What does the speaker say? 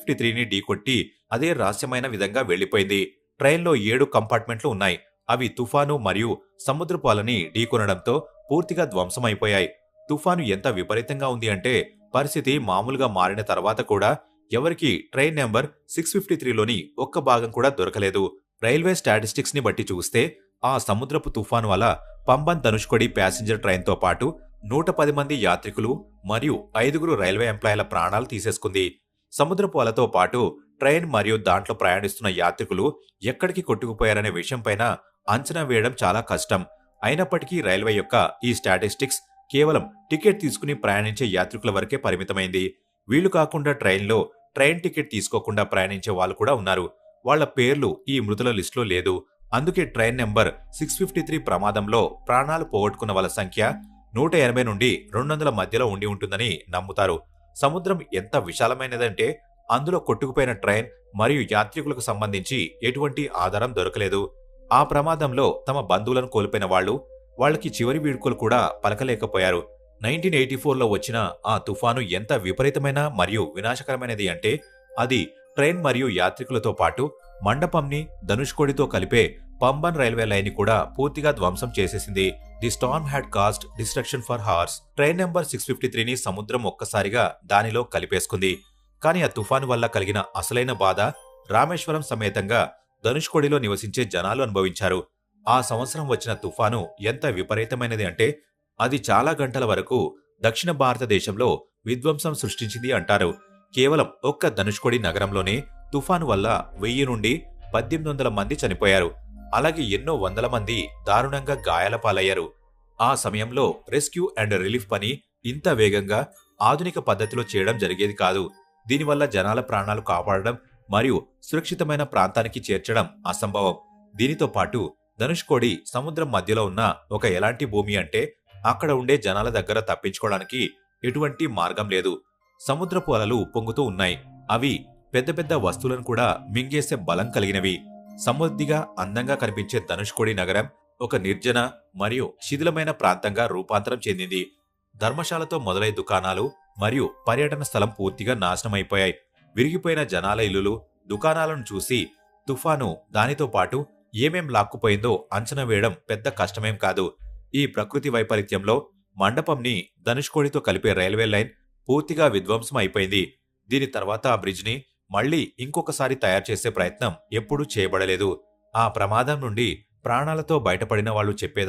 653ని ఢీకొట్టి అదే రహస్యమైన విధంగా వెళ్లిపోయింది. ట్రైన్లో 7 కంపార్ట్మెంట్లు ఉన్నాయి. అవి తుఫాను మరియు సముద్రపు అలని ఢీకొనడంతో పూర్తిగా ధ్వంసమైపోయాయి. తుఫాను ఎంత విపరీతంగా ఉంది అంటే పరిస్థితి మామూలుగా మారిన తర్వాత కూడా ఎవరికీ ట్రైన్ నెంబర్ 653లోని ఒక్క భాగం కూడా దొరకలేదు. రైల్వే స్టాటిస్టిక్స్ ని బట్టి చూస్తే ఆ సముద్రపు తుఫాను వల్ల పంబన్ ధనుష్కోడి ప్యాసింజర్ ట్రైన్తో పాటు 110 మంది యాత్రికులు మరియు 5గురు రైల్వే ఎంప్లాయీల ప్రాణాలు తీసేసుకుంది. సముద్రపు అలతో పాటు ట్రైన్ మరియు దాంట్లో ప్రయాణిస్తున్న యాత్రికులు ఎక్కడికి కొట్టుకుపోయారనే విషయంపైన అంచనా వేయడం చాలా కష్టం. అయినప్పటికీ రైల్వే యొక్క ఈ స్టాటిస్టిక్స్ కేవలం టికెట్ తీసుకుని ప్రయాణించే యాత్రికుల వరకే పరిమితమైంది. వీళ్లు కాకుండా ట్రైన్ టికెట్ తీసుకోకుండా ప్రయాణించే వాళ్ళు కూడా ఉన్నారు. వాళ్ల పేర్లు ఈ మృతుల లిస్టులో లేదు. అందుకే ట్రైన్ నెంబర్ 653 ప్రమాదంలో ప్రాణాలు పోగొట్టుకున్న వాళ్ళ సంఖ్య 180 నుండి 200 మధ్యలో ఉండి ఉంటుందని నమ్ముతారు. సముద్రం ఎంత విశాలమైనదంటే అందులో కొట్టుకుపోయిన ట్రైన్ మరియు యాత్రికులకు సంబంధించి ఎటువంటి ఆధారం దొరకలేదు. ఆ ప్రమాదంలో తమ బంధువులను కోల్పోయిన వాళ్ళకి చివరి వీడ్కోలు కూడా పలకలేకపోయారు. 1984లో వచ్చిన ఆ తుఫాను ఎంత విపరీతమైన మరియు వినాశకరమైనది అంటే అది ట్రైన్ మరియు యాత్రికులతో పాటు మండపంని ధనుష్కోడితో కలిపే పంబన్ రైల్వే లైన్ కూడా పూర్తిగా ధ్వంసం చేసేసింది. The storm had caused destruction for hours. Train number 653ని సముద్రం ఒక్కసారిగా దానిలో కలిపేసుకుంది. కానీ ఆ తుఫాను వల్ల కలిగిన అసలైన బాధ రామేశ్వరం సమేతంగా ధనుష్కోడిలో నివసించే జనాలు అనుభవించారు. ఆ సంవత్సరం వచ్చిన తుఫాను ఎంత విపరీతమైనది అంటే అది చాలా గంటల వరకు దక్షిణ భారతదేశంలో విధ్వంసం సృష్టించింది అంటారు. కేవలం ఒక్క ధనుష్కోడి నగరంలోనే తుఫాను వల్ల 1000 నుండి 1800 మంది చనిపోయారు. అలాగే ఎన్నో వందల మంది దారుణంగా గాయాల పాలయ్యారు. ఆ సమయంలో రెస్క్యూ అండ్ రిలీఫ్ పని ఇంత వేగంగా ఆధునిక పద్ధతిలో చేయడం జరిగేది కాదు. దీనివల్ల జనాల ప్రాణాలు కాపాడడం మరియు సురక్షితమైన ప్రాంతానికి చేర్చడం అసంభవం. దీనితో పాటు ధనుష్కోడి సముద్రం మధ్యలో ఉన్న ఒక ఎలాంటి భూమి అంటే అక్కడ ఉండే జనాల దగ్గర తప్పించుకోవడానికి ఎటువంటి మార్గం లేదు. సముద్రపు అలలు ఉప్పొంగుతూ ఉన్నాయి. అవి పెద్ద పెద్ద వస్తువులను కూడా మింగేసే బలం కలిగినవి. సమృద్ధిగా అందంగా కనిపించే ధనుష్కోడి నగరం ఒక నిర్జన మరియు శిథిలమైన ప్రాంతంగా రూపాంతరం చెందింది. ధర్మశాలతో మొదలై దుకాణాలు మరియు పర్యటన స్థలం పూర్తిగా నాశనమైపోయాయి. విరిగిపోయిన జనాల ఇల్లులు, దుకాణాలను చూసి తుఫాను దానితో పాటు ఏమేం లాక్కుపోయిందో అంచనా వేయడం పెద్ద కష్టమేం కాదు. ఈ ప్రకృతి వైపరీత్యంలో మండపంని ధనుష్కోడితో కలిపే రైల్వే లైన్ పూర్తిగా విధ్వంసం అయిపోయింది. దీని తర్వాత ఆ బ్రిడ్జ్ ని మళ్లీ ఇంకొకసారి తయారు చేసే ప్రయత్నం ఎప్పుడూ చేయబడలేదు. ఆ ప్రమాదం నుండి ప్రాణాలతో బయటపడిన వాళ్ళు చెప్పేది